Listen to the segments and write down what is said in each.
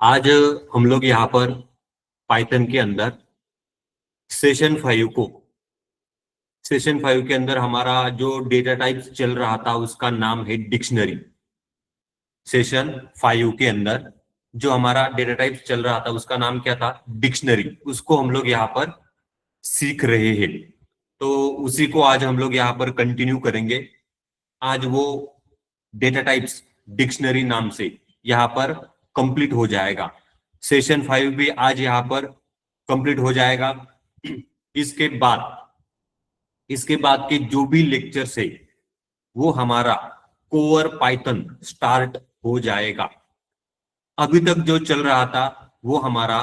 आज हम लोग यहाँ पर पाइथन के अंदर सेशन 5 के अंदर हमारा जो डेटा टाइप्स चल रहा था उसका नाम है डिक्शनरी। सेशन 5 के अंदर जो हमारा डेटा टाइप्स चल रहा था उसका नाम क्या था? डिक्शनरी। उसको हम लोग यहाँ पर सीख रहे हैं, तो उसी को आज हम लोग यहाँ पर कंटिन्यू करेंगे। आज वो डेटा टाइप्स डिक्शनरी नाम से यहाँ पर कंप्लीट हो जाएगा। सेशन 5 भी आज यहाँ पर कंप्लीट हो जाएगा। इसके बाद के जो भी लेक्चर्स है वो हमारा कोर पाइथन स्टार्ट हो जाएगा। अभी तक जो चल रहा था वो हमारा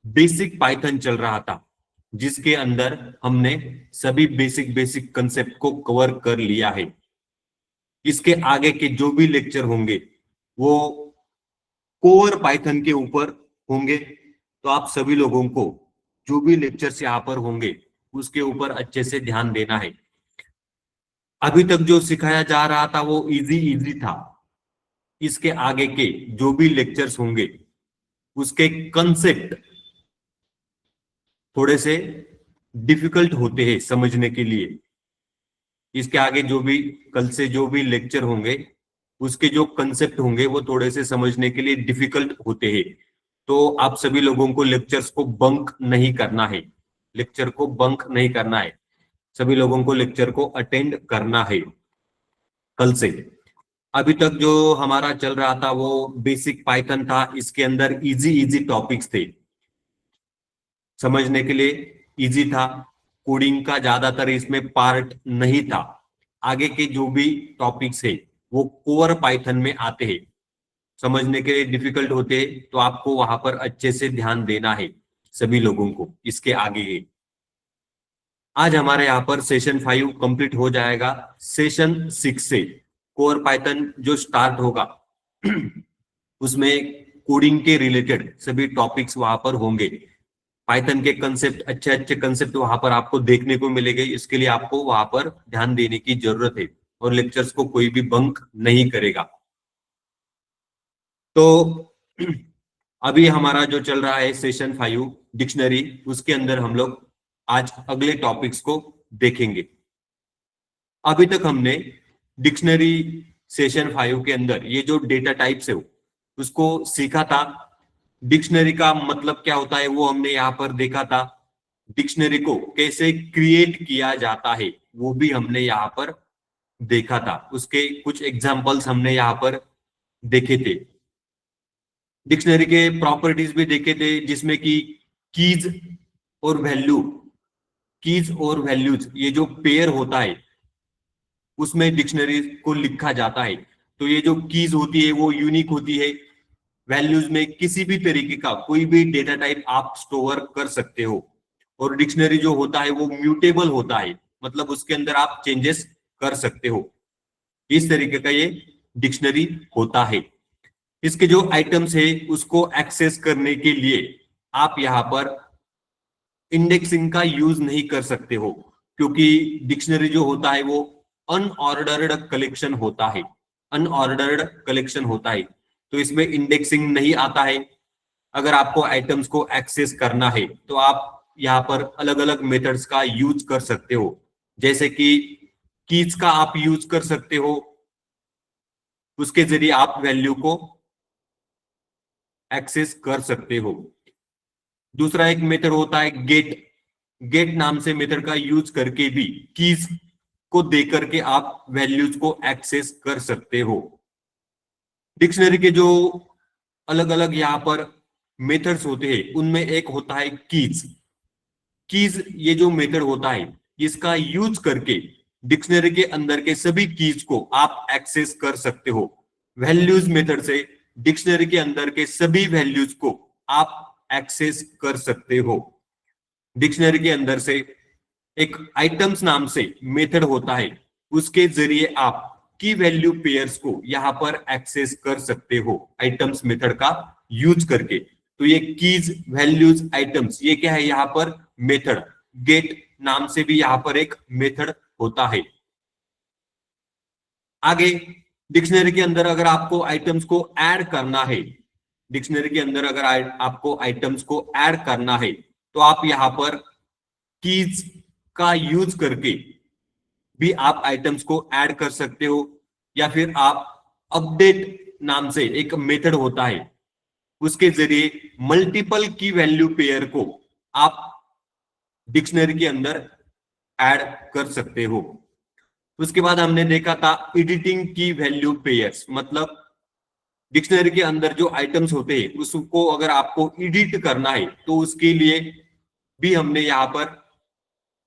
बेसिक पाइथन चल रहा था, जिसके अंदर हमने सभी बेसिक कंसेप्ट को कवर कर लिया है। इसके आगे के जो भी लेक्चर होंगे वो कोर पाइथन के ऊपर होंगे, तो आप सभी लोगों को जो भी लेक्चर्स यहाँ पर होंगे उसके ऊपर अच्छे से ध्यान देना है। अभी तक जो सिखाया जा रहा था वो इजी था। इसके आगे के जो भी लेक्चर्स होंगे उसके कंसेप्ट थोड़े से डिफिकल्ट होते हैं समझने के लिए। इसके आगे जो भी कल से जो भी लेक्चर होंगे उसके जो कंसेप्ट होंगे वो थोड़े से समझने के लिए डिफिकल्ट होते हैं। तो आप सभी लोगों को लेक्चर्स को बंक नहीं करना है, सभी लोगों को लेक्चर को अटेंड करना है कल से। अभी तक जो हमारा चल रहा था वो बेसिक पाइथन था। इसके अंदर इजी टॉपिक्स थे, समझने के लिए इजी था। कोडिंग का ज्यादातर इसमें पार्ट नहीं था। आगे के जो भी टॉपिक्स है वो कोर पाइथन में आते हैं, समझने के लिए डिफिकल्ट होते हैं, तो आपको वहां पर अच्छे से ध्यान देना है सभी लोगों को। इसके आगे है आज हमारे यहाँ पर सेशन 5 कंप्लीट हो जाएगा। सेशन 6 से कोर पाइथन जो स्टार्ट होगा उसमें कोडिंग के रिलेटेड सभी टॉपिक्स वहां पर होंगे। पाइथन के कंसेप्ट, अच्छे कंसेप्ट वहां पर आपको देखने को मिलेंगे। इसके लिए आपको वहां पर ध्यान देने की जरूरत है और लेक्चर्स को कोई भी बंक नहीं करेगा। तो अभी हमारा जो चल रहा है सेशन 5 डिक्शनरी, उसके अंदर हम लोग आज अगले टॉपिक्स को देखेंगे। अभी तक हमने डिक्शनरी सेशन 5 के अंदर ये जो डेटा टाइप्स है उसको सीखा था। डिक्शनरी का मतलब क्या होता है वो हमने यहाँ पर देखा था। डिक्शनरी को कैसे क्रिएट किया जाता है वो भी हमने यहाँ पर देखा था। उसके कुछ एग्जांपल्स हमने यहाँ पर देखे थे। डिक्शनरी के प्रॉपर्टीज भी देखे थे, जिसमें कि कीज और वैल्यूज ये जो पेयर होता है उसमें डिक्शनरी को लिखा जाता है। तो ये जो कीज होती है वो यूनिक होती है। वैल्यूज में किसी भी तरीके का कोई भी डेटा टाइप आप स्टोर कर सकते हो। और डिक्शनरी जो होता है वो म्यूटेबल होता है, मतलब उसके अंदर आप चेंजेस कर सकते हो। इस तरीके का ये डिक्शनरी होता है। इसके जो आइटम्स है उसको एक्सेस करने के लिए आप यहाँ पर इंडेक्सिंग का यूज नहीं कर सकते हो, क्योंकि डिक्शनरी जो होता है वो अनऑर्डर्ड कलेक्शन होता है। तो इसमें इंडेक्सिंग नहीं आता है। अगर आपको आइटम्स को एक्सेस करना है तो आप यहाँ पर अलग अलग मेथड्स का यूज कर सकते हो, जैसे कि कीज का आप यूज कर सकते हो। उसके जरिए आप वैल्यू को एक्सेस कर सकते हो। दूसरा एक मेथड होता है गेट नाम से मेथड का यूज करके भी कीज को देकर के आप वैल्यूज को एक्सेस कर सकते हो। डिक्शनरी के जो अलग अलग यहाँ पर मेथड्स होते हैं उनमें एक होता है कीज ये जो मेथड होता है इसका यूज करके डिक्शनरी के अंदर के सभी कीज को आप एक्सेस कर सकते हो। वैल्यूज मेथड से डिक्शनरी के अंदर के सभी वैल्यूज को आप एक्सेस कर सकते हो। डिक्शनरी के अंदर से एक आइटम्स नाम से मेथड होता है, उसके जरिए आप की वैल्यू पेयर्स को यहां पर एक्सेस कर सकते हो आइटम्स मेथड का यूज करके। तो ये कीज वैल्यूज आइटम्स ये क्या है यहाँ पर मेथड। गेट नाम से भी यहाँ पर एक मेथड होता है। आगे डिक्शनरी के अंदर अगर आपको आइटम्स को ऐड करना है, डिक्शनरी के अंदर अगर आपको आइटम्स को ऐड करना है तो आप यहां पर कीज का यूज करके भी आप आइटम्स को ऐड कर सकते हो, या फिर आप अपडेट नाम से एक मेथड होता है, उसके जरिए मल्टीपल की वैल्यू पेयर को आप डिक्शनरी के अंदर ऐड कर सकते हो। उसके बाद हमने देखा था एडिटिंग की वैल्यू पेयर्स, मतलब डिक्शनरी के अंदर जो आइटम्स होते हैं उसको अगर आपको एडिट करना है तो उसके लिए भी हमने यहाँ पर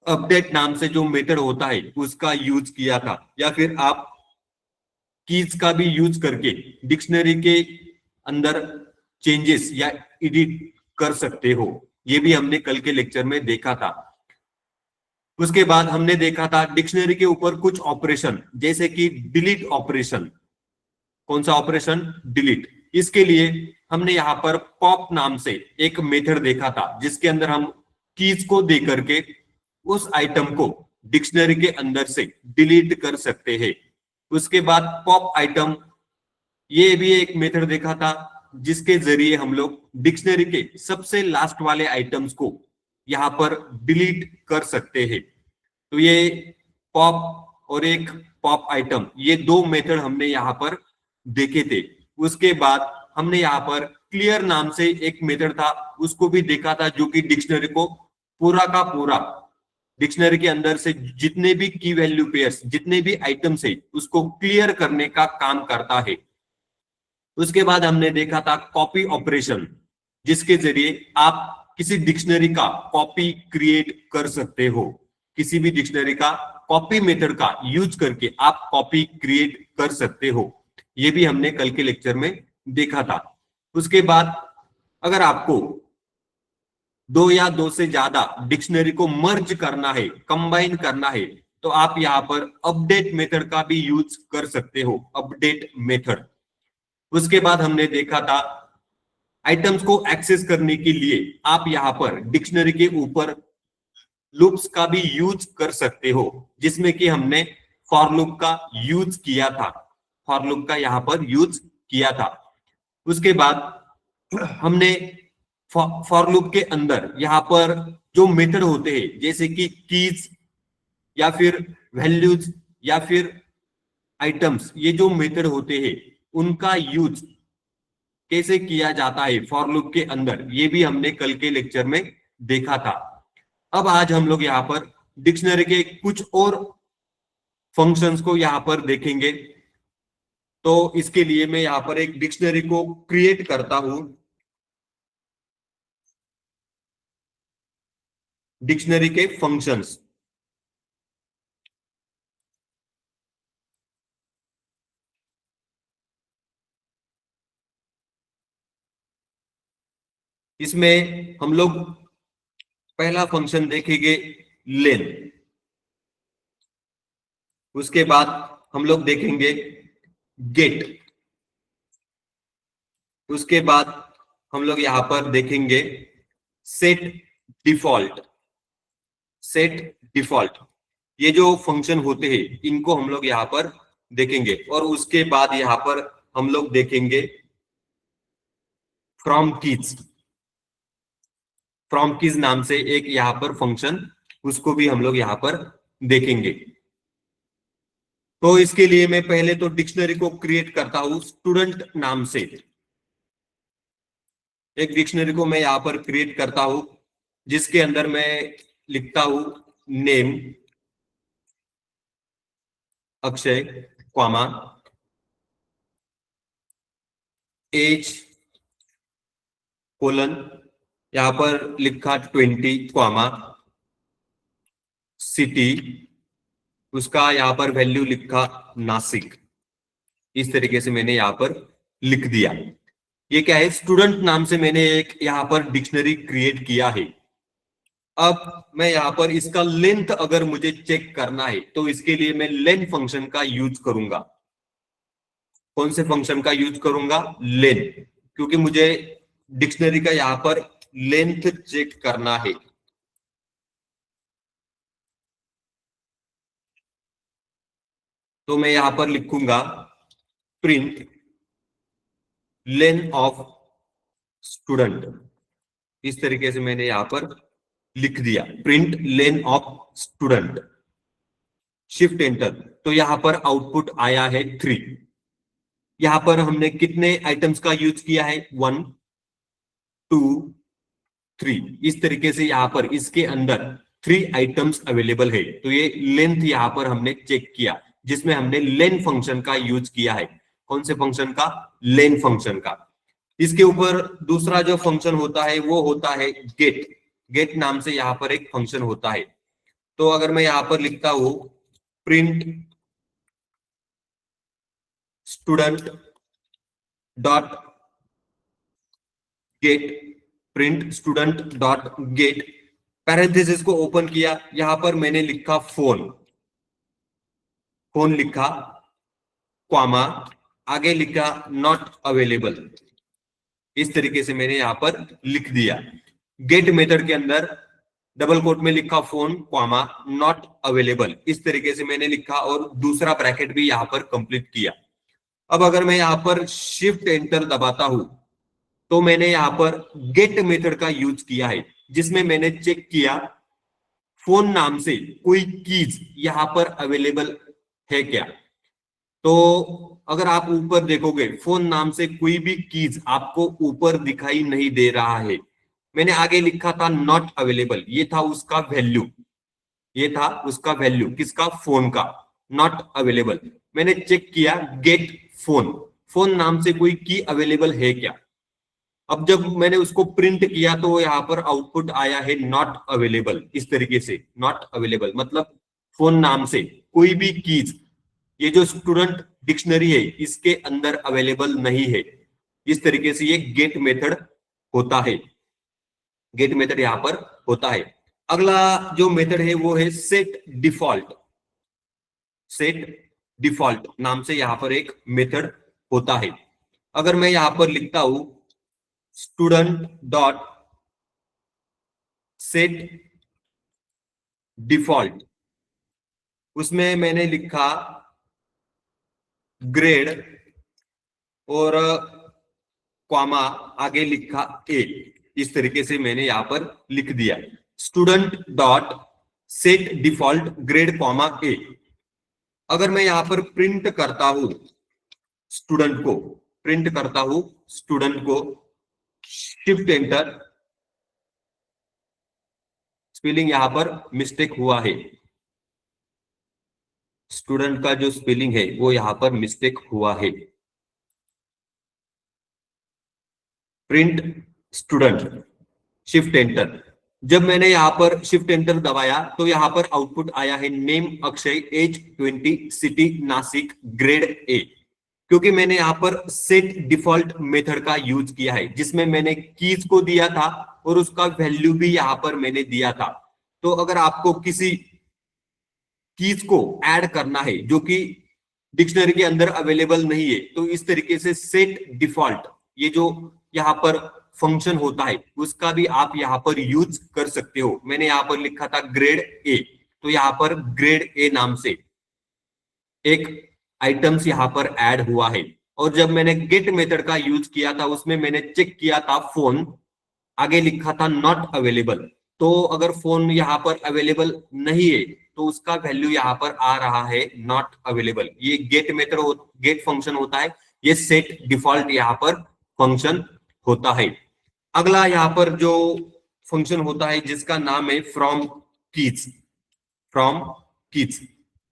अपडेट नाम से जो मेथड होता है उसका यूज किया था, या फिर आप कीज का भी यूज करके डिक्शनरी के अंदर चेंजेस या एडिट कर सकते हो। ये भी हमने कल के लेक्चर में देखा था। उसके बाद हमने देखा था डिक्शनरी के ऊपर कुछ ऑपरेशन, जैसे कि डिलीट ऑपरेशन। कौन सा ऑपरेशन? डिलीट। इसके लिए हमने यहाँ पर पॉप नाम से एक मेथड देखा था, जिसके अंदर हम कीज को दे करके उस आइटम को डिक्शनरी के अंदर से डिलीट कर सकते हैं। उसके बाद पॉप आइटम, ये भी एक मेथड देखा था, जिसके जरिए हम लोग डिक्शनरी के सबसे लास्ट वाले आइटम्स को यहाँ पर डिलीट कर सकते हैं। तो ये पॉप और एक पॉप आइटम, ये दो मेथड हमने यहाँ पर देखे थे। उसके बाद हमने यहाँ पर क्लियर नाम से एक मेथड था, उसको भी देखा था, जो कि डिक्शनरी को पूरा का पूरा, डिक्शनरी के अंदर से जितने भी की वैल्यू पेयर्स, जितने भी आइटम्स है, उसको क्लियर करने का काम करता है। उसके बाद हमने देखा था कॉपी ऑपरेशन, जिसके जरिए आप किसी डिक्शनरी का कॉपी क्रिएट कर सकते हो। किसी भी डिक्शनरी का कॉपी मेथड का यूज करके आप कॉपी क्रिएट कर सकते हो। ये भी हमने कल के लेक्चर में देखा था। उसके बाद अगर आपको दो या दो से ज्यादा डिक्शनरी को मर्ज करना है, कंबाइन करना है, तो आप यहाँ पर अपडेट मेथड का भी यूज कर सकते हो, अपडेट मेथड। उसके बाद हमने देखा था आइटम्स को एक्सेस करने के लिए आप यहाँ पर डिक्शनरी के ऊपर लूप्स का भी यूज कर सकते हो, जिसमें कि हमने फॉर लूप का यूज किया था, फॉर लूप का यहाँ पर यूज किया था। उसके बाद हमने फॉर लूप के अंदर यहाँ पर जो मेथड होते हैं, जैसे कि कीज या फिर वैल्यूज या फिर आइटम्स, ये जो मेथड होते हैं उनका यूज कैसे किया जाता है फॉर लूप के अंदर, ये भी हमने कल के लेक्चर में देखा था। अब आज हम लोग यहाँ पर डिक्शनरी के कुछ और फंक्शंस को यहाँ पर देखेंगे। तो इसके लिए मैं यहाँ पर एक डिक्शनरी को क्रिएट करता हूं। डिक्शनरी के फंक्शंस, इसमें हम लोग पहला फंक्शन देखेंगे लेन। उसके बाद हम लोग देखेंगे गेट। उसके बाद हम लोग यहां पर देखेंगे सेट डिफॉल्ट। सेट डिफॉल्ट, ये जो फंक्शन होते हैं इनको हम लोग यहां पर देखेंगे। और उसके बाद यहां पर हम लोग देखेंगे फ्रॉम कीज। फ्रॉम कीज नाम से एक यहां पर फंक्शन, उसको भी हम लोग यहां पर देखेंगे। तो इसके लिए मैं पहले तो डिक्शनरी को क्रिएट करता हूं स्टूडेंट नाम से। एक डिक्शनरी को मैं यहां पर क्रिएट करता हूं, जिसके अंदर मैं लिखता हूं name Akshay, comma age colon, यहां पर लिखा 20, कॉमा सिटी, उसका यहां पर वैल्यू लिखा नासिक। इस तरीके से मैंने यहां पर लिख दिया। ये क्या है? स्टूडेंट नाम से मैंने एक यहां पर डिक्शनरी क्रिएट किया है। अब मैं यहां पर इसका लेंथ अगर मुझे चेक करना है तो इसके लिए मैं लेन फंक्शन का यूज करूंगा। कौन से फंक्शन का यूज करूंगा? लेन, क्योंकि मुझे डिक्शनरी का यहां पर लेंथ चेक करना है। तो मैं यहां पर लिखूंगा प्रिंट लेन ऑफ स्टूडेंट, इस तरीके से मैंने यहां पर लिख दिया, print lane of student, shift enter, तो यहां पर आउटपुट आया है 3। यहां पर हमने कितने आइटम्स का यूज किया है, 1 2 3, इस तरीके से यहां पर इसके अंदर 3 आइटम्स अवेलेबल है। तो ये लेंथ यहां पर हमने चेक किया, जिसमें हमने लेन फंक्शन का यूज किया है। कौन से फंक्शन का, लेन फंक्शन का। इसके ऊपर दूसरा जो फंक्शन होता है वो होता है गेट, गेट नाम से यहां पर एक फंक्शन होता है। तो अगर मैं यहां पर लिखता हूं print student dot gate, print student dot gate, parenthesis को ओपन किया, यहां पर मैंने लिखा फोन, फोन लिखा, क्वामा, आगे लिखा नॉट अवेलेबल, इस तरीके से मैंने यहां पर लिख दिया। गेट मेथड के अंदर डबल कोट में लिखा फोन, क्वामा, नॉट अवेलेबल, इस तरीके से मैंने लिखा और दूसरा ब्रैकेट भी यहां पर कंप्लीट किया। अब अगर मैं यहां पर शिफ्ट एंटर दबाता हूं तो मैंने यहां पर गेट मेथड का यूज किया है, जिसमें मैंने चेक किया फोन नाम से कोई कीज यहां पर अवेलेबल है क्या। तो अगर आप ऊपर देखोगे फोन नाम से कोई भी कीज आपको ऊपर दिखाई नहीं दे रहा है। मैंने आगे लिखा था नॉट अवेलेबल, ये था उसका वैल्यू, ये था उसका वैल्यू किसका, फोन का, नॉट अवेलेबल। मैंने चेक किया गेट फोन, फोन नाम से कोई की अवेलेबल है क्या। अब जब मैंने उसको प्रिंट किया तो यहाँ पर आउटपुट आया है नॉट अवेलेबल, इस तरीके से नॉट अवेलेबल मतलब फोन नाम से कोई भी कीज, ये जो स्टूडेंट डिक्शनरी है इसके अंदर अवेलेबल नहीं है। इस तरीके से ये गेट मेथड होता है, गेट मेथड यहां पर होता है। अगला जो मेथड है वो है सेट डिफॉल्ट, सेट डिफॉल्ट नाम से यहां पर एक मेथड होता है। अगर मैं यहां पर लिखता हूं स्टूडेंट डॉट सेट डिफॉल्ट, उसमें मैंने लिखा ग्रेड और क्वामा, आगे लिखा ए, इस तरीके से मैंने यहां पर लिख दिया student dot set default grade comma A. अगर मैं यहां पर प्रिंट करता हूं स्टूडेंट को, प्रिंट करता हूं स्टूडेंट को, शिफ्ट एंटर, स्पेलिंग यहां पर मिस्टेक हुआ है, स्टूडेंट का जो स्पेलिंग है वो यहां पर मिस्टेक हुआ है। प्रिंट स्टूडेंट, शिफ्ट एंटर, जब मैंने यहां पर शिफ्ट एंटर दबाया तो यहां पर आउटपुट आया है name Akshay, age 20, city Nashik, grade A. क्योंकि मैंने यहां पर सेट डिफॉल्ट मेथड का यूज किया है, जिसमें मैंने कीज को दिया था और उसका वैल्यू भी यहां पर मैंने दिया था। तो अगर आपको किसी कीज को ऐड करना है जो कि डिक्शनरी के अंदर अवेलेबल नहीं है, तो इस तरीके से सेट डिफॉल्ट, ये जो यहाँ पर फंक्शन होता है उसका भी आप यहाँ पर यूज कर सकते हो। मैंने यहाँ पर लिखा था ग्रेड ए, तो यहाँ पर ग्रेड ए नाम से एक आइटम्स यहाँ पर ऐड हुआ है। और जब मैंने गेट मेथड का यूज किया था उसमें मैंने चेक किया था फोन, आगे लिखा था नॉट अवेलेबल। तो अगर फोन यहाँ पर अवेलेबल नहीं है तो उसका वैल्यू यहाँ पर आ रहा है नॉट अवेलेबल। ये गेट मेथड गेट फंक्शन होता है, ये सेट डिफॉल्ट यहाँ पर फंक्शन होता है। अगला यहाँ पर जो फंक्शन होता है जिसका नाम है फ्रॉम कीज, फ्रॉम कीज,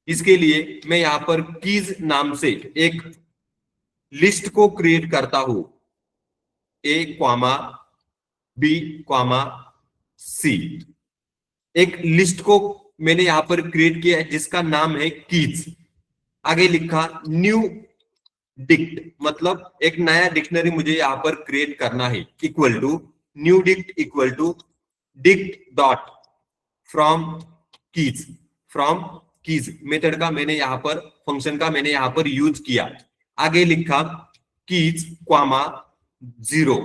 इसके लिए मैं यहाँ पर कीज नाम से एक लिस्ट को क्रिएट करता हूं, ए क्वामा बी क्वामा सी, एक लिस्ट को मैंने यहां पर क्रिएट किया है जिसका नाम है कीज। आगे लिखा न्यू डिक्ट, मतलब एक नया डिक्शनरी मुझे यहां पर क्रिएट करना है, equal to new dict equal to dict dot from keys, from keys method का मैंने यहां पर फंक्शन का मैंने यहां पर यूज किया। आगे लिखा कीज क्वामा 0,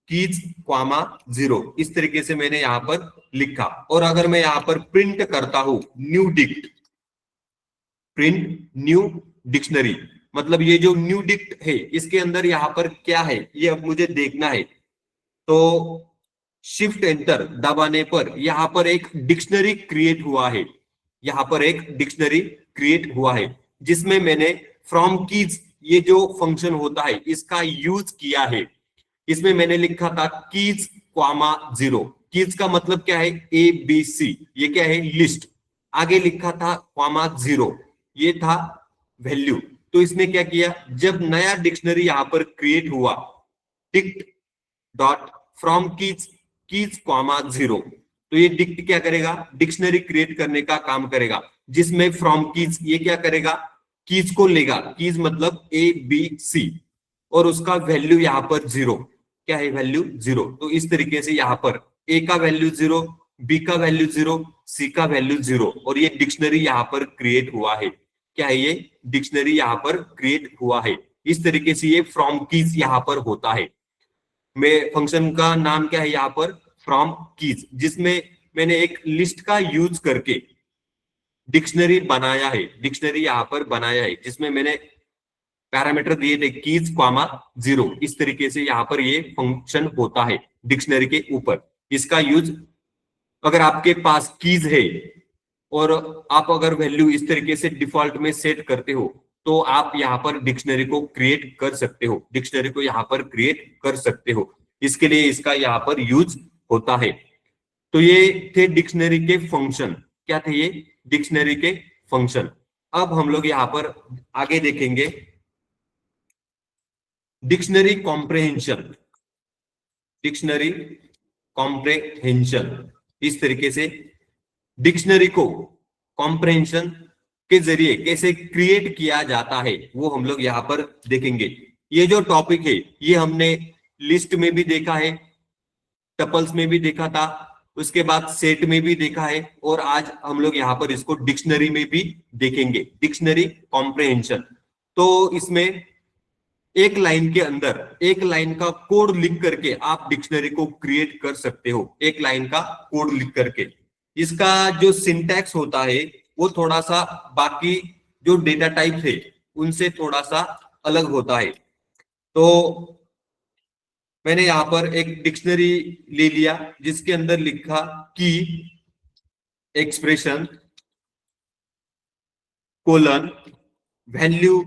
कीज क्वामा 0, इस तरीके से मैंने यहां पर लिखा। और अगर मैं यहां पर प्रिंट करता हूं new dict, print new dictionary, मतलब ये जो न्यू डिक्ट है इसके अंदर यहाँ पर क्या है ये अब मुझे देखना है। तो शिफ्ट एंटर दबाने पर यहाँ पर एक डिक्शनरी क्रिएट हुआ है, यहाँ पर एक डिक्शनरी क्रिएट हुआ है जिसमें मैंने फ्रॉम कीज ये जो फंक्शन होता है इसका यूज किया है। इसमें मैंने लिखा था कीज क्वामा 0। कीज का मतलब क्या है, ए बी सी, ये क्या है लिस्ट। आगे लिखा था क्वामा 0, ये था वैल्यू। तो इसने क्या किया, जब नया डिक्शनरी यहां पर क्रिएट हुआ dict dot from keys keys comma 0, तो ये डिक्ट क्या करेगा, डिक्शनरी क्रिएट करने का काम करेगा जिसमें फ्रॉम कीज ये क्या करेगा, कीज को लेगा, कीज मतलब ए बी सी, और उसका वैल्यू यहां पर 0, क्या है वैल्यू 0। तो इस तरीके से यहां पर ए का वैल्यू 0, बी का वैल्यू 0, सी का वैल्यू 0, और ये डिक्शनरी यहां पर क्रिएट हुआ है। क्या है, ये डिक्शनरी यहां पर क्रिएट हुआ है। इस तरीके से ये फ्रॉम कीज यहां पर होता है। मैं फंक्शन का नाम क्या है यहाँ पर, फ्रॉम कीज, जिसमें मैंने एक लिस्ट का यूज करके डिक्शनरी बनाया है, डिक्शनरी यहाँ पर बनाया है जिसमें मैंने पैरामीटर दिए थे कीज क्वामा 0। इस तरीके से यहाँ पर ये फंक्शन होता है डिक्शनरी के ऊपर। इसका यूज अगर आपके पास कीज है और आप अगर वैल्यू इस तरीके से डिफॉल्ट में सेट करते हो तो आप यहाँ पर डिक्शनरी को क्रिएट कर सकते हो, डिक्शनरी को यहाँ पर क्रिएट कर सकते हो। इसके लिए इसका यहाँ पर यूज होता है। तो ये थे डिक्शनरी के फंक्शन, क्या थे ये डिक्शनरी के फंक्शन। अब हम लोग यहाँ पर आगे देखेंगे डिक्शनरी कॉम्प्रहेंशन। डिक्शनरी कॉम्प्रहेंशन, इस तरीके से डिक्शनरी को कॉम्प्रहेंशन के जरिए कैसे क्रिएट किया जाता है वो हम लोग यहाँ पर देखेंगे। ये जो टॉपिक है ये हमने लिस्ट में भी देखा है, टपल्स में भी देखा था, उसके बाद सेट में भी देखा है, और आज हम लोग यहाँ पर इसको डिक्शनरी में भी देखेंगे, डिक्शनरी कॉम्प्रहेंशन। तो इसमें एक लाइन के अंदर एक लाइन का कोड लिख करके आप डिक्शनरी को क्रिएट कर सकते हो, एक लाइन का कोड लिख करके। इसका जो सिंटैक्स होता है वो थोड़ा सा बाकी जो डेटा टाइप है उनसे थोड़ा सा अलग होता है। तो मैंने यहां पर एक डिक्शनरी ले लिया जिसके अंदर लिखा की एक्सप्रेशन कोलन वैल्यू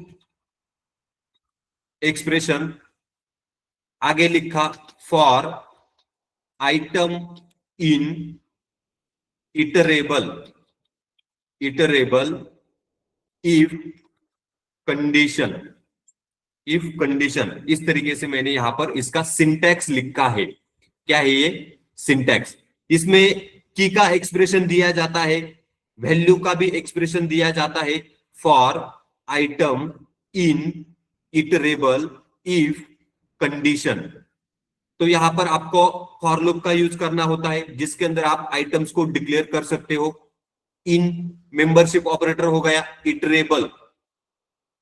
एक्सप्रेशन, आगे लिखा for item in iterable if condition, if condition. इस तरीके से मैंने यहां पर इसका सिंटैक्स लिखा है। क्या है ये सिंटैक्स, इसमें की का एक्सप्रेशन दिया जाता है, वैल्यू का भी एक्सप्रेशन दिया जाता है, for item in iterable if condition. तो यहां पर आपको फॉर लूप का यूज करना होता है जिसके अंदर आप आइटम्स को डिक्लेयर कर सकते हो। इन मेंबरशिप ऑपरेटर हो गया, इटरेबल,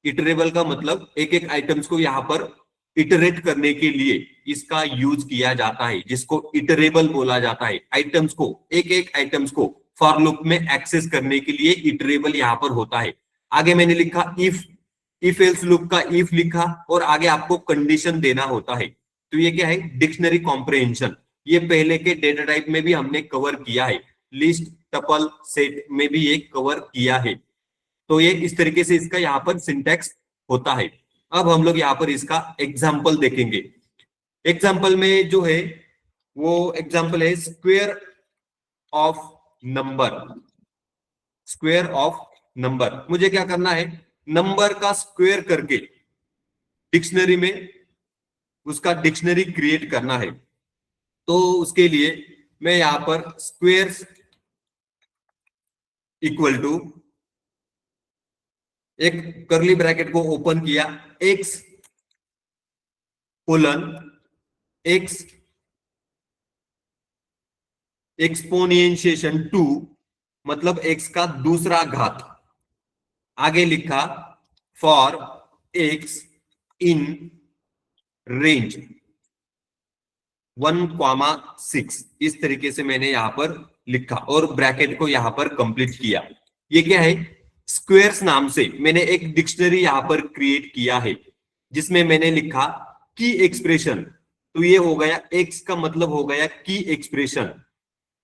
इटरेबल का मतलब एक एक आइटम्स को यहां पर इटरेट करने के लिए इसका यूज किया जाता है जिसको इटरेबल बोला जाता है। आइटम्स को एक एक आइटम्स को फॉर लूप में एक्सेस करने के लिए इटरेबल यहां पर होता है। आगे मैंने लिखा इफ एल्स लूप का इफ लिखा, और आगे आपको कंडीशन देना होता है। तो ये क्या है डिक्शनरी कॉम्प्रहेंशन। ये पहले के डेटा टाइप में भी हमने कवर किया है, लिस्ट टपल सेट में भी ये कवर किया है। तो ये इस तरीके से इसका यहाँ पर सिंटैक्स होता है। अब हम लोग यहाँ पर इसका एग्जाम्पल देखेंगे। एग्जाम्पल में जो है वो एग्जाम्पल है square of number. Square of number, मुझे क्या करना है, नंबर का स्क्वायर करके डिक्शनरी में उसका डिक्शनरी क्रिएट करना है। तो उसके लिए मैं यहां पर स्क्वायर्स इक्वल टू एक करली ब्रैकेट को ओपन किया, x कोलन x एक्सपोनेंशिएशन 2 मतलब x का दूसरा घात, आगे लिखा फॉर x इन रेंज 1,6। इस तरीके से मैंने यहां पर लिखा और ब्रैकेट को यहां पर कंप्लीट किया। ये क्या है, स्क्वेयर्स नाम से मैंने एक डिक्शनरी यहां पर क्रिएट किया है, जिसमें मैंने लिखा की एक्सप्रेशन। तो ये हो गया, एक्स का मतलब हो गया की एक्सप्रेशन।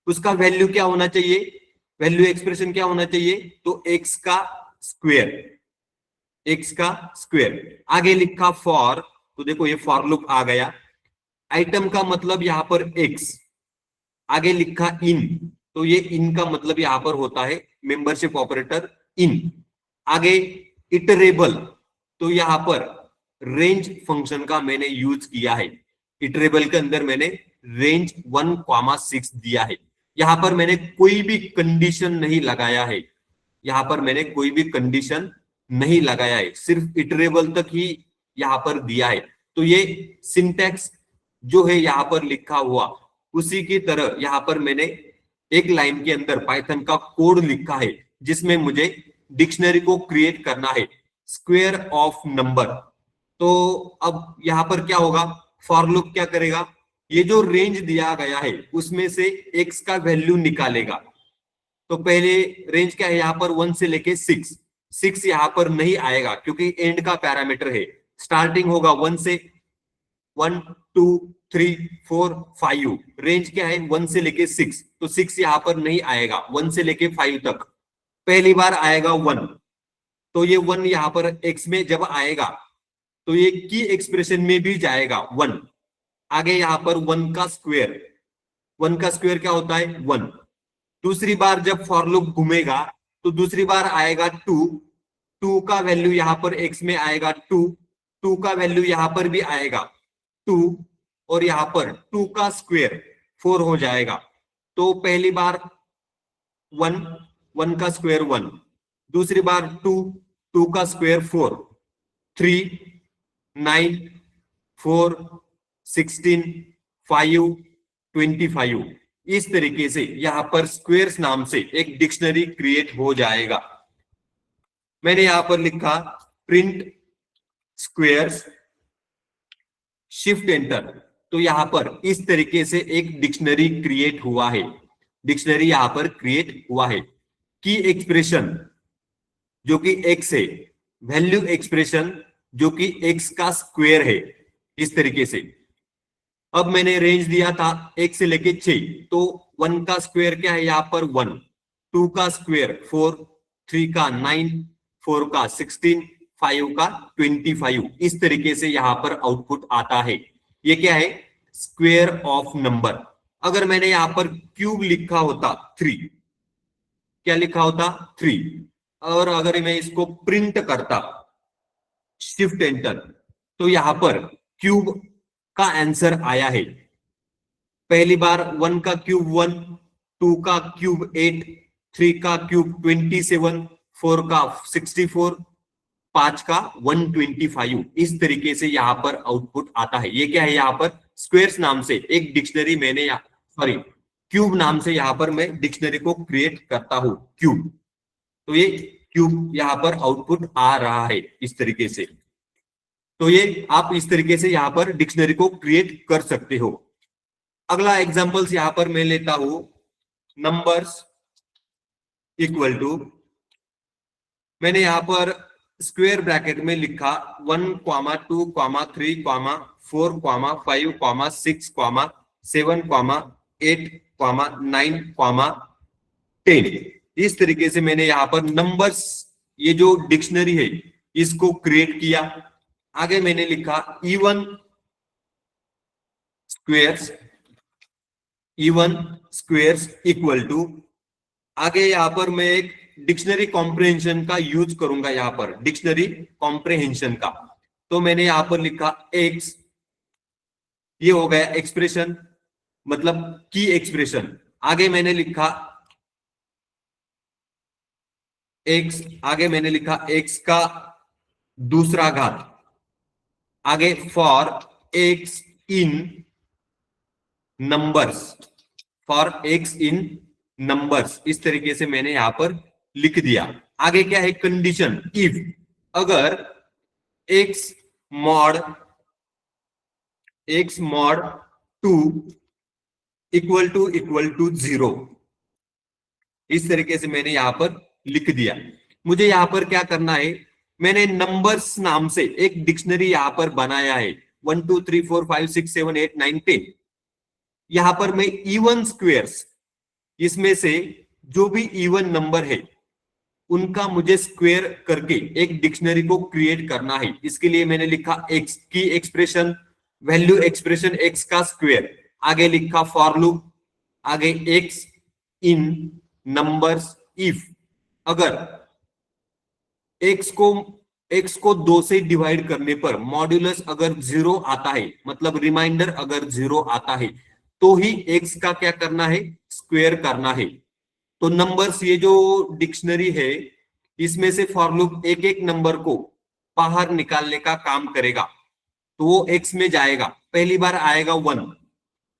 उसका वैल्यू क्या होना चाहिए, वैल्यू एक्सप्रेशन क्या होना चाहिए, तो एक्स का स्क्वेयर, एक्स का स्क्वेयर। आगे लिखा फॉर, तो देखो ये फॉर लूप आ गया। आइटम का मतलब यहां पर एक्स। आगे लिखा इन, तो ये इन का मतलब यहां पर होता है मेंबरशिप ऑपरेटर इन। आगे इटरेबल, तो यहां पर रेंज फंक्शन का मैंने यूज किया है। इटरेबल के अंदर मैंने रेंज 1,6 दिया है। यहां पर मैंने कोई भी कंडीशन नहीं लगाया है, यहां पर मैंने कोई भी कंडीशन नहीं लगाया है, सिर्फ इटरेबल तक ही यहां पर दिया है। तो ये सिंटैक्स जो है यहां पर लिखा हुआ, उसी की तरह यहां पर मैंने एक लाइन के अंदर पाइथन का कोड लिखा है, जिसमें मुझे डिक्शनरी को क्रिएट करना है, स्क्वेयर ऑफ नंबर। तो अब यहां पर क्या होगा, फॉर लूप क्या करेगा, ये जो रेंज दिया गया है उसमें से एक्स का वैल्यू निकालेगा। तो पहले रेंज क्या है यहां पर, 1 से लेके 6। 6 यहां पर नहीं आएगा क्योंकि एंड का पैरामीटर है। स्टार्टिंग होगा 1 से, 1 2 3 4 5। रेंज क्या है 1 से लेके 6, तो 6 यहां पर नहीं आएगा, 1 से लेके 5 तक। पहली बार आएगा 1, तो ये 1 यहां पर एक्स में जब आएगा तो ये की एक्सप्रेशन में भी जाएगा 1। आगे यहां पर 1 का स्क्वायर, 1 का स्क्वायर क्या होता है 1। दूसरी बार जब फॉर लूप घूमेगा तो दूसरी बार आएगा 2। 2 का वैल्यू यहां पर एक्स में आएगा 2। 2 का वैल्यू यहां पर भी आएगा 2, और यहां पर 2 का स्क्वायर 4 हो जाएगा। तो पहली बार 1, 1 का स्क्वायर 1, दूसरी बार 2, 2 का स्क्वायर 4, 3 9 4 16 5 25। इस तरीके से यहां पर स्क्वेयर्स नाम से एक डिक्शनरी क्रिएट हो जाएगा। मैंने यहां पर लिखा प्रिंट स्क्वेयर्स, शिफ्ट एंटर। तो यहां पर इस तरीके से एक डिक्शनरी क्रिएट हुआ है, डिक्शनरी यहां पर क्रिएट हुआ है। की एक्सप्रेशन जो कि एक्स है, वैल्यू एक्सप्रेशन जो कि एक्स का स्क्वेयर है, इस तरीके से। अब मैंने रेंज दिया था 1 से लेके 6, तो 1 का स्क्वायर क्या है यहां पर 1, 2 का स्क्वायर 4, 3 का 9, 4 का 16, 5 का 25। इस तरीके से यहां पर आउटपुट आता है। ये क्या है, स्क्वायर ऑफ नंबर। अगर मैंने यहां पर क्यूब लिखा होता 3, क्या लिखा होता 3, और अगर मैं इसको प्रिंट करता शिफ्ट एंटर, तो यहां पर क्यूब का आंसर आया है। पहली बार 1 का क्यूब 1, 2 का क्यूब 8, 3 का क्यूब 27, 4 का 64, 5 का 125। इस तरीके से यहां पर आउटपुट आता है। ये क्या है, यहां पर स्क्वेयर्स नाम से एक डिक्शनरी मैंने, सॉरी क्यूब नाम से यहां पर मैं डिक्शनरी को क्रिएट करता हूं, क्यूब। तो ये क्यूब यहां पर आउटपुट आ रहा है इस तरीके से। तो ये आप इस तरीके से यहां पर डिक्शनरी को क्रिएट कर सकते हो। अगला एग्जांपल्स यहां पर मैं लेता हूं, नंबर्स इक्वल टू, मैंने यहां पर स्क्वायर ब्रैकेट में लिखा 1, 2, 3, 4, 5, 6, 7, 8, 9, 10। इस तरीके से मैंने यहां पर नंबर्स, ये जो डिक्शनरी है, इसको क्रिएट किया। आगे मैंने लिखा even squares, even squares equal to, आगे यहां पर मैं एक डिक्शनरी कॉम्प्रिहेंशन का यूज करूंगा, यहां पर डिक्शनरी कॉम्प्रिहेंशन का। तो मैंने यहां पर लिखा एक्स, ये हो गया एक्सप्रेशन, मतलब की एक्सप्रेशन। आगे मैंने लिखा एक्स, आगे मैंने लिखा एक्स का दूसरा घात। आगे for x in numbers, for x in numbers, इस तरीके से मैंने यहां पर लिख दिया। आगे क्या है, कंडीशन इफ, अगर X mod, X mod 2 equal to 0, इस तरीके से मैंने यहां पर लिख दिया। मुझे यहाँ पर क्या करना है, मैंने नंबर्स नाम से एक डिक्शनरी यहाँ पर बनाया है, 1 2 3 4 5 6 7 8 9 10। यहाँ पर मैं इवन स्क्वेयर्स, इसमें से जो भी इवन नंबर है उनका मुझे स्क्वेयर करके एक डिक्शनरी को क्रिएट करना है। इसके लिए मैंने लिखा एक्स की एक्सप्रेशन, वैल्यू एक्सप्रेशन एक्स का स्क्वेयर, आगे लिखा फॉर लूप, आगे एक्स इन नंबर्स इफ अगर एक्स को 2 से डिवाइड करने पर मॉड्यूलस अगर 0 आता है, मतलब रिमाइंडर अगर 0 आता है, तो ही एक्स का क्या करना है, स्क्वेयर करना है। तो नंबर्स, ये जो डिक्शनरी है इसमें से फॉर लूप एक एक नंबर को बाहर निकालने का काम करेगा। तो वो एक्स में जाएगा, पहली बार आएगा 1,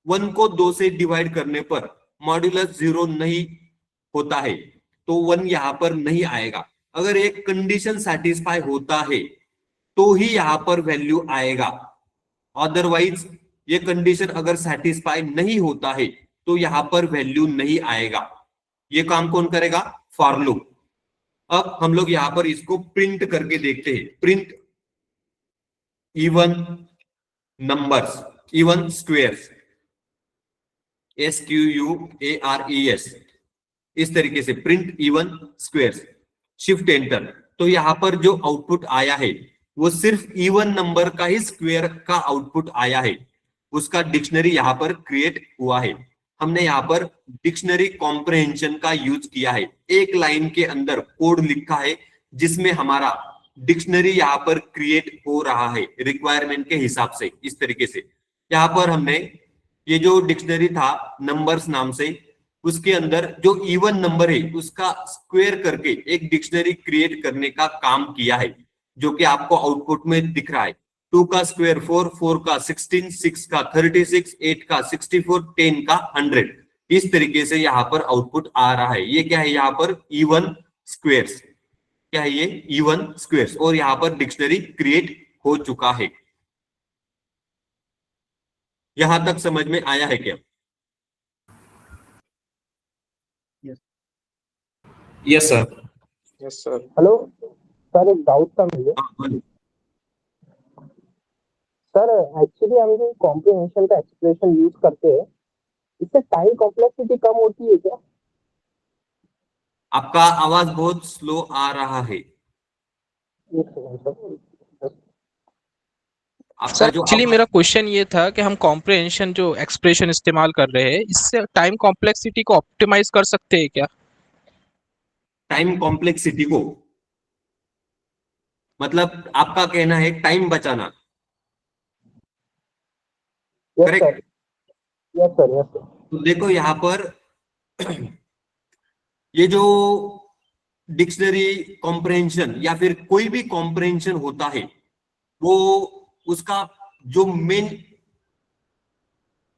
1 को 2 से डिवाइड करने पर मॉड्यूलस 0 नहीं होता है, तो 1 यहां पर नहीं आएगा। अगर एक कंडीशन सेटिस्फाई होता है तो ही यहां पर वैल्यू आएगा, अदरवाइज ये कंडीशन अगर सेटिस्फाई नहीं होता है तो यहां पर वैल्यू नहीं आएगा। ये काम कौन करेगा, फॉर लूप। अब हम लोग यहां पर इसको प्रिंट करके देखते हैं, print even numbers, even squares, SQUARES, इस तरीके से print even squares, shift enter. तो यहां पर जो आउटपुट आया है वो सिर्फ इवन नंबर का ही स्क्वेयर का आउटपुट आया है, उसका डिक्शनरी यहां पर क्रिएट हुआ है। हमने यहां पर डिक्शनरी कॉम्प्रहेंशन का यूज किया है, एक लाइन के अंदर कोड लिखा है जिसमें हमारा डिक्शनरी यहां पर क्रिएट हो रहा है रिक्वायरमेंट के हिसाब से। इस तरीके से यहां पर हमने ये जो डिक्शनरी था नंबर्स नाम से, उसके अंदर जो इवन नंबर है उसका स्क्वेयर करके एक डिक्शनरी क्रिएट करने का काम किया है, जो कि आपको आउटपुट में दिख रहा है। 2 का स्क्वायर 4, 4 का 16, 6 का 36, 8 का 64, 10 का 100। इस तरीके से यहाँ पर आउटपुट आ रहा है। ये क्या है, यहाँ पर इवन स्क्वेयर्स, क्या है ये, इवन स्क्वेयर्स, और यहाँ पर डिक्शनरी क्रिएट हो चुका है। यहां तक समझ में आया है क्या? Yes sir. Yes sir. Hello sir, एक डाउट था मुझे। सर एक्चुअली हम जो कॉम्प्रिहेंशन का एक्सप्रेशन यूज करते हैं, इससे टाइम कॉम्प्लेक्सिटी कम होती है क्या? आपका आवाज बहुत स्लो आ रहा है। एक सेकंड सर। आपका सर जो एक्चुअली मेरा क्वेश्चन ये था कि हम कॉम्प्रिहेंशन जो एक्सप्रेशन इस्तेमाल कर रहे हैं, इससे टाइम कॉम्प्लेक्सिटी को ऑप्टिमाइज कर सकते हैं क्या? टाइम कॉम्प्लेक्सिटी को, मतलब आपका कहना है टाइम बचाना, yes correct? Sir, yes sir, yes sir. तो देखो यहाँ पर ये जो डिक्शनरी कॉम्प्रहेंशन या फिर कोई भी कॉम्प्रहेंशन होता है, वो उसका जो मेन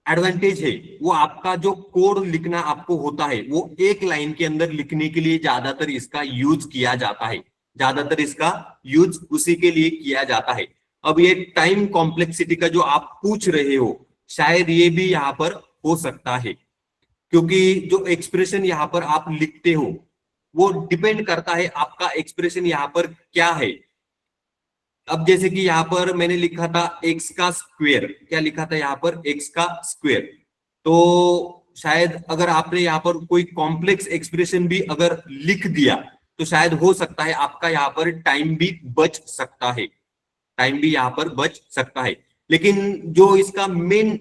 एडवांटेज है वो आपका जो कोड लिखना आपको होता है, वो एक लाइन के अंदर लिखने के लिए ज्यादातर इसका यूज किया जाता है, ज्यादातर इसका यूज उसी के लिए किया जाता है। अब ये टाइम कॉम्प्लेक्सिटी का जो आप पूछ रहे हो, शायद ये भी यहाँ पर हो सकता है, क्योंकि जो एक्सप्रेशन यहाँ पर आप लिखते हो वो डिपेंड करता है आपका एक्सप्रेशन यहाँ पर क्या है। अब जैसे कि यहाँ पर मैंने लिखा था एक्स का स्क्वेयर, क्या लिखा था यहाँ पर, एक्स का स्क्वेयर। तो शायद अगर आपने यहाँ पर कोई कॉम्प्लेक्स एक्सप्रेशन भी अगर लिख दिया तो शायद हो सकता है आपका यहाँ पर टाइम भी बच सकता है, टाइम भी यहाँ पर बच सकता है। लेकिन जो इसका मेन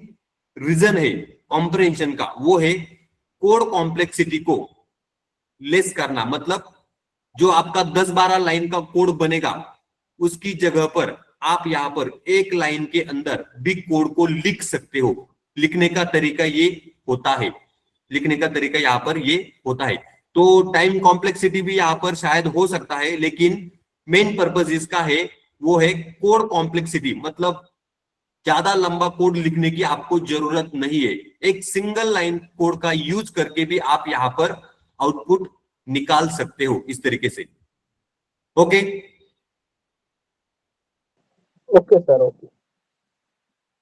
रीजन है कॉम्प्रहेंशन का, वो है कोड कॉम्प्लेक्सिटी को लेस करना। मतलब जो आपका 10-12 लाइन का कोड बनेगा, उसकी जगह पर आप यहाँ पर एक लाइन के अंदर बिग कोड को लिख सकते हो। लिखने का तरीका ये होता है, लिखने का तरीका यहाँ पर ये होता है। तो टाइम कॉम्प्लेक्सिटी भी यहाँ पर शायद हो सकता है, लेकिन मेन पर्पस इसका है वो है कोड कॉम्प्लेक्सिटी। मतलब ज्यादा लंबा कोड लिखने की आपको जरूरत नहीं है, एक सिंगल लाइन कोड का यूज करके भी आप यहाँ पर आउटपुट निकाल सकते हो इस तरीके से। Okay okay sir, okay.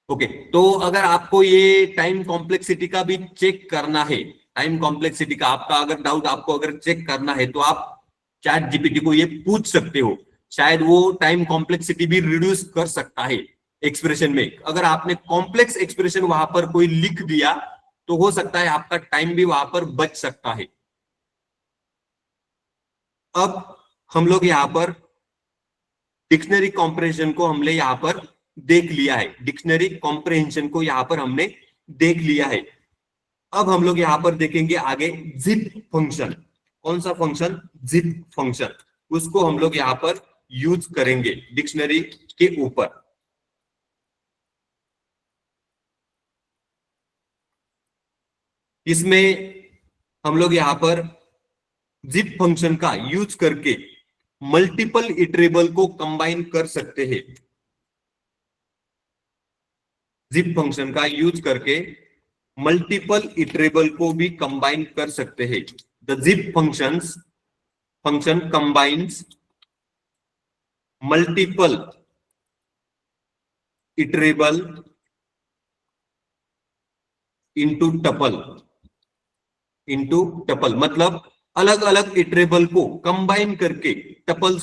Okay, तो अगर आपको ये टाइम कॉम्प्लेक्सिटी का भी चेक करना है, टाइम कॉम्प्लेक्सिटी का आपका अगर डाउट आपको अगर चेक करना है, तो आप चैट जीपीटी को ये पूछ सकते हो, शायद वो टाइम कॉम्प्लेक्सिटी भी रिड्यूस कर सकता है एक्सप्रेशन में। अगर आपने कॉम्प्लेक्स एक्सप्रेशन वहां पर कोई लिख दिया तो हो सकता है आपका टाइम भी वहां पर बच सकता है। अब हम लोग यहाँ पर डिक्शनरी कॉम्प्रिहेंशन को हमने यहाँ पर देख लिया है, डिक्शनरी कॉम्प्रिहेंशन को यहाँ पर हमने देख लिया है। अब हम लोग यहाँ पर देखेंगे आगे जिप फंक्शन। कौन सा फंक्शन? Zip function. उसको हम लोग यहाँ पर यूज करेंगे डिक्शनरी के ऊपर। इसमें हम लोग यहाँ पर जिप फंक्शन का यूज करके मल्टीपल इटरेबल को कंबाइन कर सकते हैं। जिप फंक्शन का यूज करके मल्टीपल इटरेबल को भी कंबाइन कर सकते हैं। The zip function combines multiple iterable into tuple, मतलब अलग अलग इटरेबल को कंबाइन करके टपल्स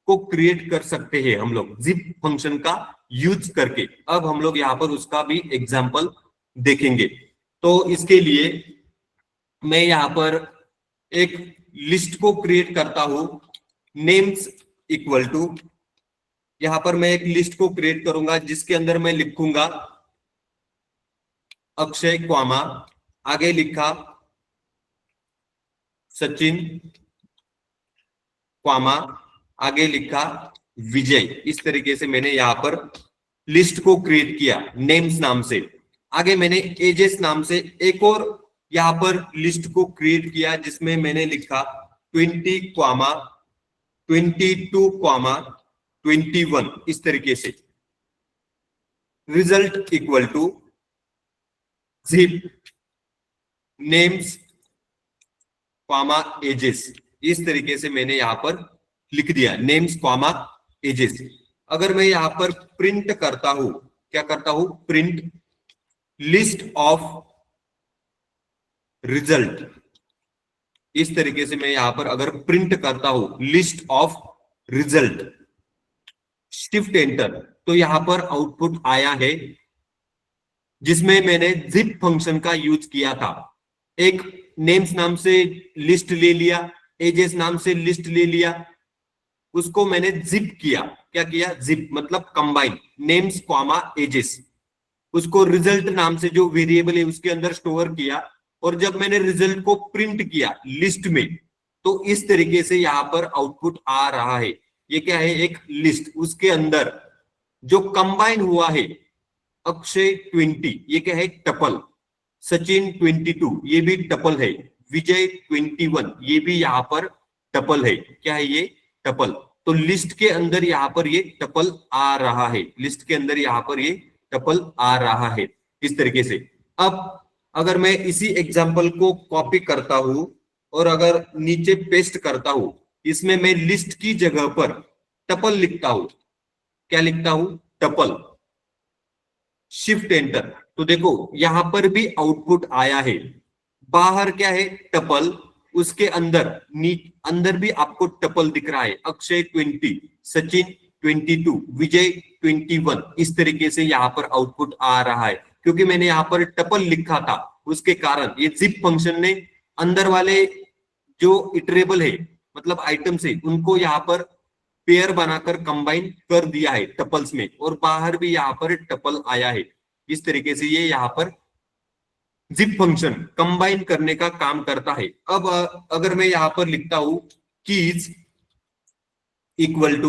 को क्रिएट कर सकते हैं हम लोग जिप फंक्शन का यूज करके। अब हम लोग यहाँ पर उसका भी एग्जांपल देखेंगे। तो इसके लिए मैं यहाँ पर एक लिस्ट को क्रिएट करता हूं, नेम्स इक्वल टू, यहाँ पर मैं एक लिस्ट को क्रिएट करूंगा जिसके अंदर मैं लिखूंगा अक्षय क्वामा, आगे लिखा सचिन क्वामा, आगे लिखा विजय। इस तरीके से मैंने यहाँ पर लिस्ट को क्रिएट किया नेम्स नाम से। आगे मैंने एजेस नाम से एक और यहाँ पर लिस्ट को क्रिएट किया जिसमें मैंने लिखा 20 क्वामा 22 क्वामा 21। इस तरीके से result equal to zip names comma ages. इस तरीके से मैंने यहां पर लिख दिया नेम्स क्वामा एजेस। अगर मैं यहां पर प्रिंट करता हूं, क्या करता हूं? Print list of result. इस तरीके से मैं यहां पर अगर प्रिंट करता हूं list of result, shift enter, तो यहां पर आउटपुट आया है जिसमें मैंने जिप फंक्शन का यूज किया था। एक नेम्स नाम से लिस्ट ले लिया, एजेस नाम से लिस्ट ले लिया, उसको मैंने जिप किया। क्या किया? जिप मतलब कंबाइन, नेम्स क्वामा एजेस। उसको रिजल्ट नाम से जो वेरिएबल है उसके अंदर स्टोर किया, और जब मैंने रिजल्ट को प्रिंट किया लिस्ट में तो इस तरीके से यहां पर आउटपुट आ रहा है। ये क्या है? एक लिस्ट, उसके अंदर जो कंबाइन हुआ है अक्षय 20, ये क्या है? टपल। सचिन 22, ये भी टपल है। विजय 21, ये भी यहाँ पर टपल है। क्या है ये? टपल। तो लिस्ट के अंदर यहाँ पर ये टपल आ रहा है, लिस्ट के अंदर यहाँ पर ये टपल आ रहा है इस तरीके से। अब अगर मैं इसी एग्जांपल को कॉपी करता हूं और अगर नीचे पेस्ट करता हूं, इसमें मैं लिस्ट की जगह पर टपल लिखता हूं। क्या लिखता हूं? टपल। शिफ्ट एंटर, तो देखो यहां पर भी आउटपुट आया है। बाहर क्या है? टपल, उसके अंदर अंदर भी आपको टपल दिख रहा है। अक्षय 20, सचिन 22, विजय 21। इस तरीके से यहाँ पर आउटपुट आ रहा है क्योंकि मैंने यहाँ पर टपल लिखा था, उसके कारण ये जिप फंक्शन ने अंदर वाले जो इटरेबल है मतलब आइटम्स है उनको यहाँ पर पेयर बनाकर कंबाइन कर दिया है टपल्स में, और बाहर भी यहाँ पर टपल आया है। इस तरीके से ये यहाँ पर जिप फंक्शन कंबाइन करने का काम करता है। अब अगर मैं यहां पर लिखता हूं कीज इक्वल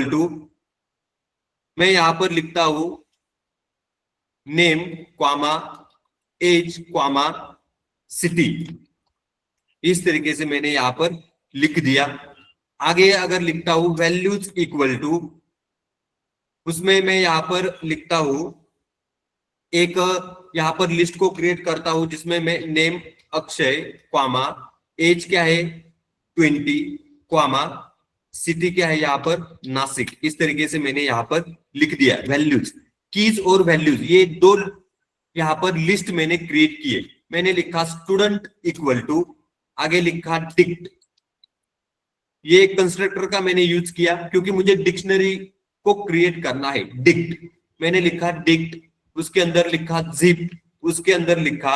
टू मैं यहां पर लिखता हूं name comma age comma city. इस तरीके से मैंने यहां पर लिख दिया। आगे अगर लिखता हूं वैल्यूज इक्वल टू, उसमें मैं यहां पर लिखता हूं एक यहां पर लिस्ट को क्रिएट करता हूं जिसमें मैं नेम अक्षय क्वामा एज क्या है 20 क्वामा सिटी क्या है यहाँ पर नासिक। इस तरीके से मैंने यहाँ पर लिख दिया वैल्यूज। कीज और वैल्यूज ये दो यहाँ पर लिस्ट मैंने क्रिएट किए। मैंने लिखा स्टूडेंट इक्वल टू, आगे लिखा डिक्ट, ये कंस्ट्रक्टर का मैंने यूज किया क्योंकि मुझे डिक्शनरी को क्रिएट करना है। डिक्ट मैंने लिखा डिक्ट, उसके अंदर लिखा जिप, उसके अंदर लिखा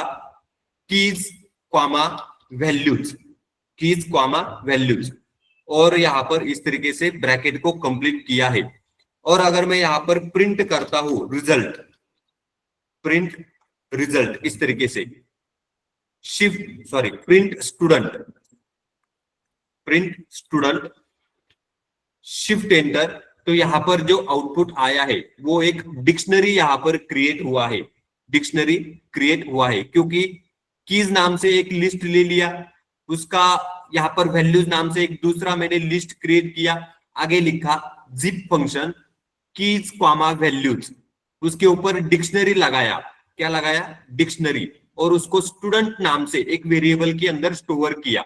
keys comma values, keys comma values, और यहां पर इस तरीके से ब्रैकेट को कंप्लीट किया है। और अगर मैं यहां पर प्रिंट करता हूं रिजल्ट, प्रिंट रिजल्ट इस तरीके से, print student, print student, shift enter, तो यहां पर जो आउटपुट आया है वो एक डिक्शनरी यहां पर क्रिएट हुआ है, डिक्शनरी क्रिएट हुआ है क्योंकि कीज नाम से एक लिस्ट ले लिया, उसका यहां पर वैल्यूज नाम से एक दूसरा मैंने लिस्ट क्रिएट किया, आगे लिखा zip function keys comma values, उसके ऊपर डिक्शनरी लगाया, क्या लगाया, डिक्शनरी, और उसको स्टूडेंट नाम से एक वेरिएबल के अंदर स्टोर किया।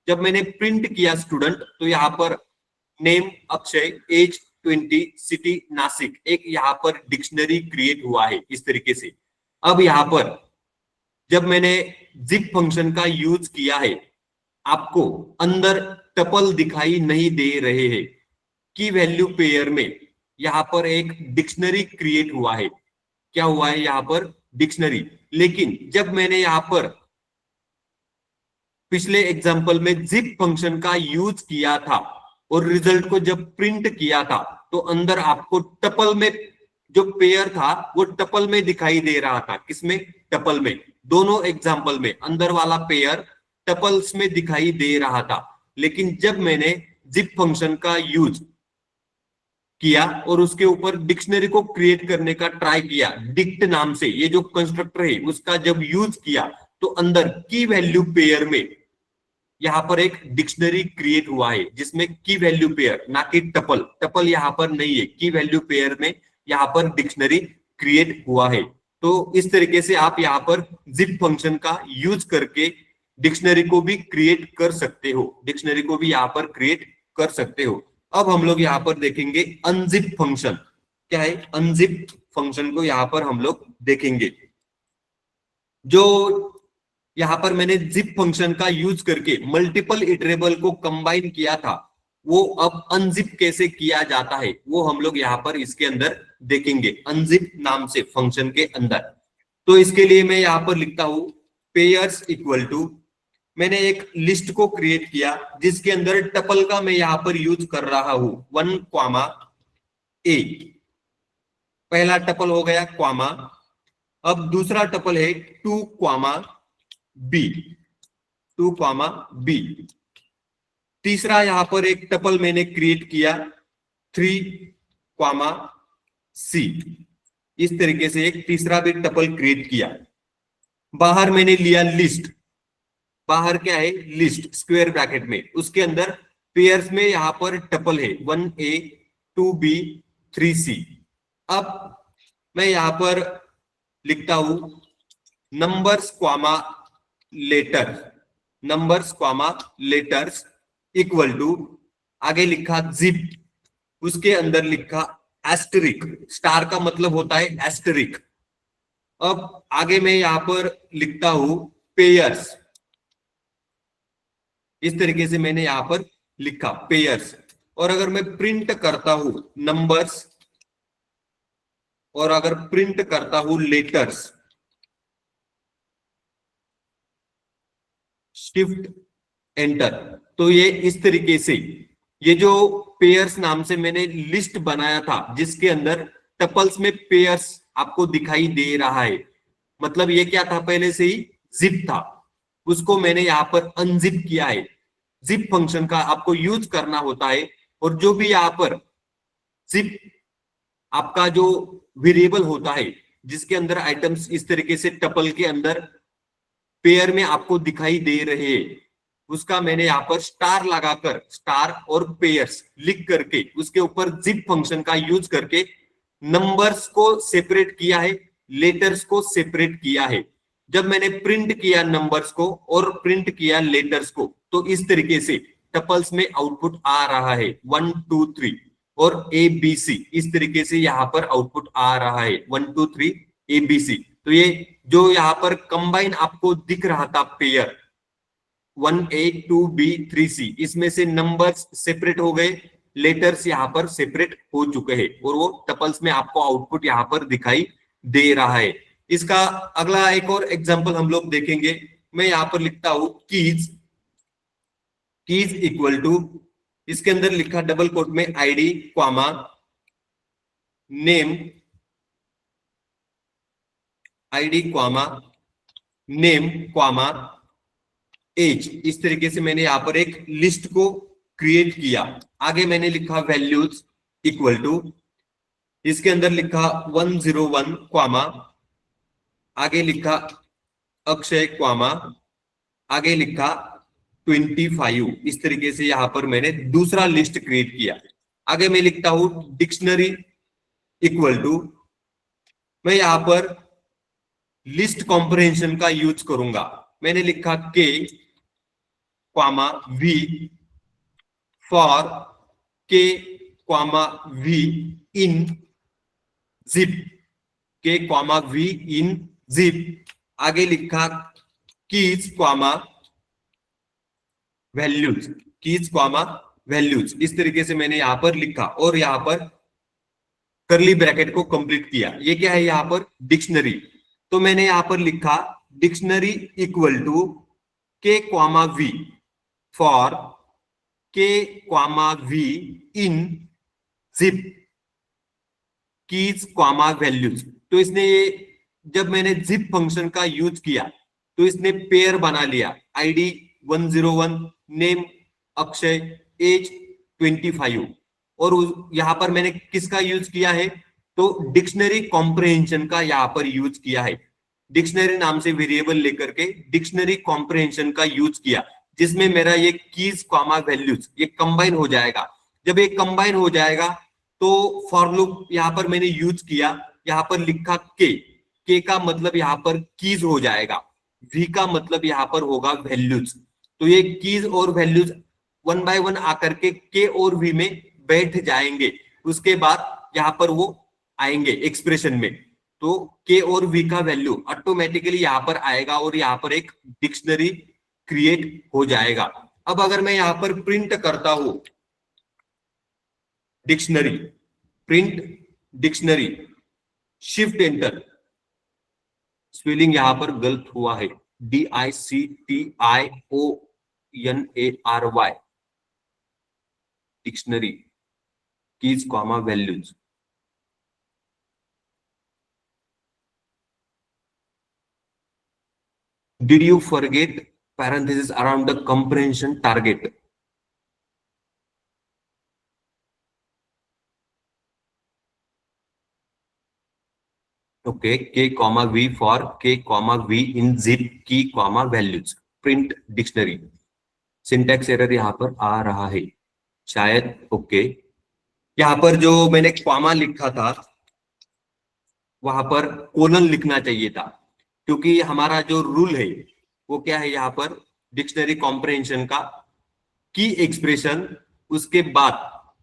जब मैंने प्रिंट किया स्टूडेंट तो यहाँ पर name Akshay, age 20, city Nashik, एक यहाँ पर डिक्शनरी क्रिएट हुआ है इस तरीके से। अब यहाँ पर जब मैंने जिप फंक्शन का यूज किया है, आपको अंदर टपल दिखाई नहीं दे रहे हैं, की वैल्यू पेयर में यहाँ पर एक डिक्शनरी क्रिएट हुआ है, क्या हुआ है यहाँ पर, डिक्शनरी। लेकिन जब मैंने यहाँ पर पिछले एग्जांपल में जिप फंक्शन का यूज किया था और रिजल्ट को जब प्रिंट किया था तो अंदर आपको टपल में जो पेयर था वो टपल में दिखाई दे रहा था, किसमें, टपल में। दोनों एग्जांपल में अंदर वाला पेयर टपल्स में दिखाई दे रहा था, लेकिन जब मैंने जिप फंक्शन का यूज किया और उसके ऊपर डिक्शनरी को क्रिएट करने का ट्राई किया, डिक्ट नाम से ये जो कंस्ट्रक्टर है उसका जब यूज किया तो अंदर की वैल्यू पेयर में यहां पर एक डिक्शनरी क्रिएट हुआ है जिसमें की वैल्यू पेयर, ना कि टपल, टपल यहां पर नहीं है, की वैल्यू पेयर में यहां पर डिक्शनरी क्रिएट हुआ है। तो इस तरीके से आप यहां पर जिप फंक्शन का यूज करके डिक्शनरी को भी क्रिएट कर सकते हो, डिक्शनरी को भी यहां पर क्रिएट कर सकते हो। अब हम लोग यहां पर देखेंगे अनजिप फंक्शन, क्या है, अनजिप फंक्शन को यहां पर हम लोग देखेंगे। जो यहां पर मैंने जिप फंक्शन का यूज करके मल्टीपल इटरेबल को कंबाइन किया था, वो अब अनजिप कैसे किया जाता है वो हम लोग यहां पर इसके अंदर देखेंगे, अनजिप नाम से फंक्शन के अंदर। तो इसके लिए मैं यहां पर लिखता हूं पेयर्स इक्वल टू, मैंने एक लिस्ट को क्रिएट किया जिसके अंदर टपल का मैं यहां पर यूज कर रहा हूं 1 कॉमा ए, पहला टपल हो गया कॉमा, अब दूसरा टपल है 2 कॉमा बी, 2 कॉमा बी, तीसरा यहां पर एक टपल मैंने क्रिएट किया 3 कॉमा सी, इस तरीके से एक तीसरा भी टपल क्रिएट किया। बाहर मैंने लिया लिस्ट, बाहर क्या है, लिस्ट स्क्वायर ब्रैकेट में, उसके अंदर पेयर्स में यहां पर टपल है 1a 2b 3c। अब मैं यहां पर लिखता हूं numbers comma letter, numbers comma letters equal to, आगे लिखा जिप, उसके अंदर लिखा एस्टरिक, स्टार का मतलब होता है एस्टरिक। अब आगे मैं यहां पर लिखता हूं पेयर्स, इस तरीके से मैंने यहां पर लिखा पेयर्स, और अगर मैं प्रिंट करता हूं नंबर्स और अगर प्रिंट करता हूं लेटर्स, शिफ्ट एंटर, तो ये इस तरीके से ये जो पेयर्स नाम से मैंने लिस्ट बनाया था जिसके अंदर टपल्स में पेयर्स आपको दिखाई दे रहा है, मतलब ये क्या था, पहले से ही जिप था, उसको मैंने यहां पर अनजिप किया है। जिप फंक्शन का आपको यूज करना होता है, और जो भी यहां पर जिप आपका जो वेरिएबल होता है जिसके अंदर आइटम्स इस तरीके से टपल के अंदर पेयर में आपको दिखाई दे रहे हैं, उसका मैंने यहां पर स्टार लगाकर, स्टार और पेयर्स लिख करके उसके ऊपर जिप फंक्शन का यूज करके नंबर्स को सेपरेट किया है, लेटर्स को सेपरेट किया है। जब मैंने प्रिंट किया नंबर्स को और प्रिंट किया लेटर्स को, तो इस तरीके से टपल्स में आउटपुट आ रहा है 1 2 3 और ABC, इस तरीके से यहां पर आउटपुट आ रहा है 1 2 3 ABC। तो ये जो यहां पर कंबाइन आपको दिख रहा था पेयर, 1A 2B 3C, इसमें से नंबर्स सेपरेट हो गए, लेटर्स यहाँ पर सेपरेट हो चुके हैं और वो टपल्स में आपको आउटपुट यहाँ पर दिखाई दे रहा है। इसका अगला एक और एग्जांपल हम लोग देखेंगे। मैं यहाँ पर लिखता हूं कीज, कीज इक्वल टू, इसके अंदर लिखा डबल कोट में ID comma name, ID comma name comma age. इस तरीके से मैंने यहां पर एक लिस्ट को क्रिएट किया। आगे मैंने लिखा वैल्यूज इक्वल टू, इसके अंदर लिखा 101 क्वामा, आगे लिखा अक्षय क्वामा, आगे लिखा 25। इस तरीके से यहां पर मैंने दूसरा लिस्ट क्रिएट किया। आगे मैं लिखता हूं डिक्शनरी इक्वल टू, मैं यहां पर लिस्ट कॉम्प्रिहेंशन का यूज करूंगा। मैंने लिखा के comma v for k comma v in zip, के क्वामा वी इन जिप। आगे लिखा keys comma values, keys comma values. इस तरीके से मैंने यहां पर लिखा और यहां पर करली ब्रैकेट को कंप्लीट किया। ये क्या है यहां पर डिक्शनरी, तो मैंने यहां पर लिखा dictionary equal to k comma v for k comma v in zip keys comma values. तो इसने ये, जब मैंने जिप फंक्शन का यूज किया तो इसने पेयर बना लिया, आईडी 101, नेम अक्षय, एज 25। और यहां पर मैंने किसका यूज किया है, तो डिक्शनरी कॉम्प्रिहेंशन का यहां पर यूज किया है। डिक्शनरी नाम से वेरिएबल लेकर के डिक्शनरी कॉम्प्रिहेंशन का यूज किया, जिसमें मेरा ये कीज कॉमा वैल्यूज ये कंबाइन हो जाएगा। जब ये कंबाइन हो जाएगा तो फॉर लूप यहां पर मैंने यूज किया, यहां पर लिखा के का मतलब यहां पर कीज हो जाएगा, वी का मतलब यहां पर होगा वैल्यूज। तो ये कीज और वैल्यूज वन बाय वन आकर के और वी में बैठ जाएंगे, उसके बाद यहां पर वो आएंगे एक्सप्रेशन में। तो के और वी का वैल्यू ऑटोमेटिकली यहां पर आएगा और यहां पर एक डिक्शनरी क्रिएट हो जाएगा। अब अगर मैं यहां पर प्रिंट करता हूं dictionary, print dictionary, shift enter, spelling यहां पर गलत हुआ है, DICTIONARY, dictionary keys comma values. Did you forget parenthesis around the comprehension target? Okay, K comma V for K comma V in zip key comma values. Print dictionary. Syntax error यहाँ पर आ रहा है शायद। ओके, यहाँ पर जो मैंने comma लिखा था वहां पर कोलन लिखना चाहिए था, क्योंकि हमारा जो रूल है वो क्या है, यहाँ पर डिक्शनरी कॉम्प्रिहेंशन का की एक्सप्रेशन, उसके बाद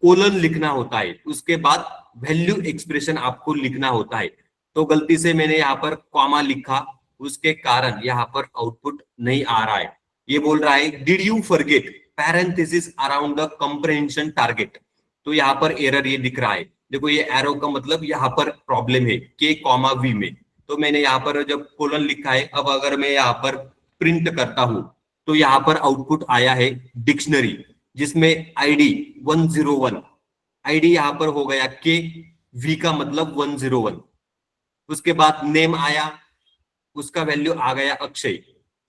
कोलन लिखना होता है, उसके बाद वैल्यू एक्सप्रेशन आपको लिखना होता है। तो गलती से मैंने यहाँ पर कॉमा लिखा, उसके कारण यहाँ पर आउटपुट नहीं आ रहा है। ये बोल रहा है did you forget parenthesis around the comprehension target. तो यहाँ पर एरर ये दिख रहा है, देखो ये एरो का मतलब यहाँ पर प्रॉब्लम है के कॉमा वी में। तो मैंने यहाँ पर जब कोलन लिखा है, अब अगर मैं यहाँ पर प्रिंट करता हूं तो यहाँ पर आउटपुट आया है डिक्शनरी, जिसमें आईडी 101, आईडी यहाँ पर हो गया के, वी का मतलब 101, उसके बाद नेम आया, उसका वैल्यू आ गया अक्षय,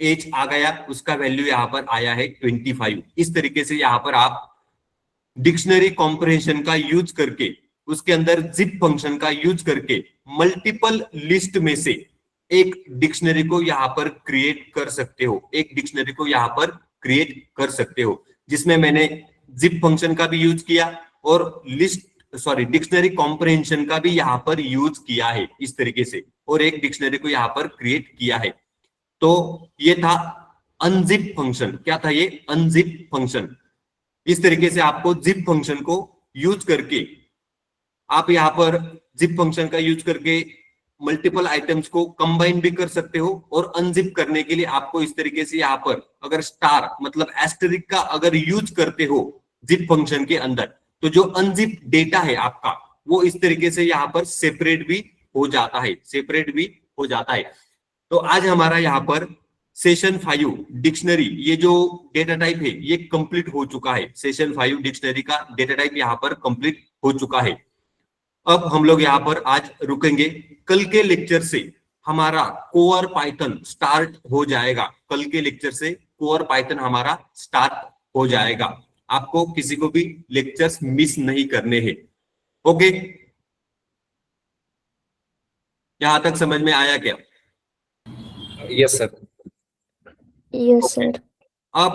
एज आ गया, उसका वैल्यू यहाँ पर आया है 25। इस तरीके से यहाँ पर आप डिक्शनरी कॉम्प्रिहेंशन का यूज करके, उसके अंदर जिप फंक्शन का यूज करके मल्टीपल लिस्ट में से एक डिक्शनरी को यहाँ पर क्रिएट कर सकते हो, एक डिक्शनरी को यहाँ पर क्रिएट कर सकते हो, जिसमें मैंने जिप फंक्शन का भी यूज किया और डिक्शनरी कॉम्प्रिहेंशन का भी यहाँ पर यूज किया है इस तरीके से, और एक डिक्शनरी को यहाँ पर क्रिएट किया है। तो ये था अनजिप फंक्शन। क्या था ये? Unzip function. इस तरीके से आपको जिप फंक्शन को यूज करके, आप यहाँ पर जिप फंक्शन का यूज करके मल्टीपल आइटम्स को कंबाइन भी कर सकते हो, और अनजिप करने के लिए आपको इस तरीके से यहाँ पर अगर स्टार मतलब एस्टेरिक का अगर यूज करते हो जिप फंक्शन के अंदर, तो जो अनजिप डेटा है आपका वो इस तरीके से यहाँ पर सेपरेट भी हो जाता है, सेपरेट भी हो जाता है। तो आज हमारा यहाँ पर सेशन 5 डिक्शनरी, ये जो डेटा टाइप है ये कंप्लीट हो चुका है। सेशन 5 डिक्शनरी का डेटा टाइप यहाँ पर कंप्लीट हो चुका है। अब हम लोग यहाँ पर आज रुकेंगे। कल के लेक्चर से हमारा कोर पाइथन स्टार्ट हो जाएगा। कल के लेक्चर से कोर पाइथन हमारा स्टार्ट हो जाएगा। आपको किसी को भी लेक्चर्स मिस नहीं करने हैं। ओके, यहां तक समझ में आया क्या? Yes sir. Yes sir. अब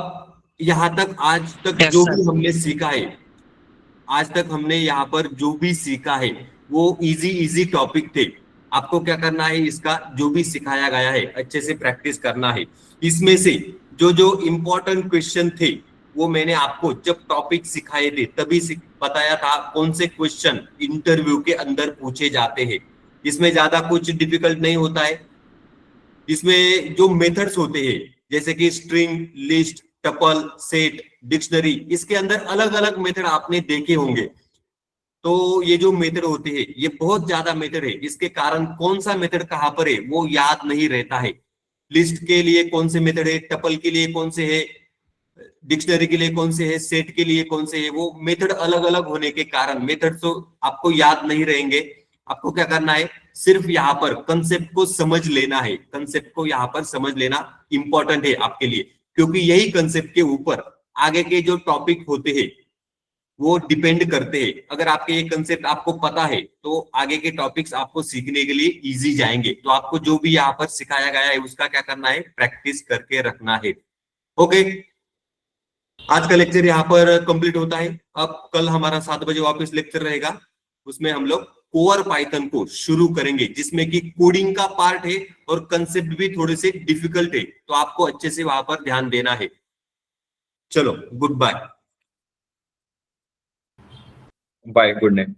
यहां तक आज तक Yes, जो sir. भी हमने सीखा है, आज तक हमने यहाँ पर जो भी सीखा है वो इजी टॉपिक थे। आपको क्या करना है, इसका जो भी सिखाया गया है अच्छे से प्रैक्टिस करना है। इसमें से जो जो इम्पोर्टेंट क्वेश्चन थे वो मैंने आपको जब टॉपिक सिखाए थे तभी बताया था कौन से क्वेश्चन इंटरव्यू के अंदर पूछे जाते हैं। इसमें ज्यादा कुछ डिफिकल्ट नहीं होता है। इसमें जो मेथड्स होते हैं जैसे कि string, list, tuple, set, dictionary, इसके अंदर अलग अलग मेथड आपने देखे होंगे। तो ये जो मेथड होते हैं ये बहुत ज्यादा मेथड है। इसके कारण कौन सा मेथड कहाँ पर है वो याद नहीं रहता है। लिस्ट के लिए कौन से मेथड है, टपल के लिए कौन से है, डिक्शनरी के लिए कौन से है, सेट के लिए कौन से है, वो मेथड अलग अलग होने के कारण मेथड तो आपको याद नहीं रहेंगे। आपको क्या करना है, सिर्फ यहाँ पर कंसेप्ट को समझ लेना है। कंसेप्ट को यहाँ पर समझ लेना इंपॉर्टेंट है आपके लिए, क्योंकि यही कंसेप्ट के ऊपर आगे के जो टॉपिक होते हैं वो डिपेंड करते हैं। अगर आपके ये कंसेप्ट आपको पता है तो आगे के टॉपिक्स आपको सीखने के लिए इजी जाएंगे। तो आपको जो भी यहाँ पर सिखाया गया है उसका क्या करना है, प्रैक्टिस करके रखना है। ओके, आज का लेक्चर यहाँ पर कंप्लीट होता है। अब कल हमारा 7 बजे वापस लेक्चर रहेगा, उसमें हम लोग कोर पाइथन को शुरू करेंगे, जिसमें कि कोडिंग का पार्ट है और कंसेप्ट भी थोड़े से डिफिकल्ट है। तो आपको अच्छे से वहां पर ध्यान देना है। चलो, good bye. Bye, good night.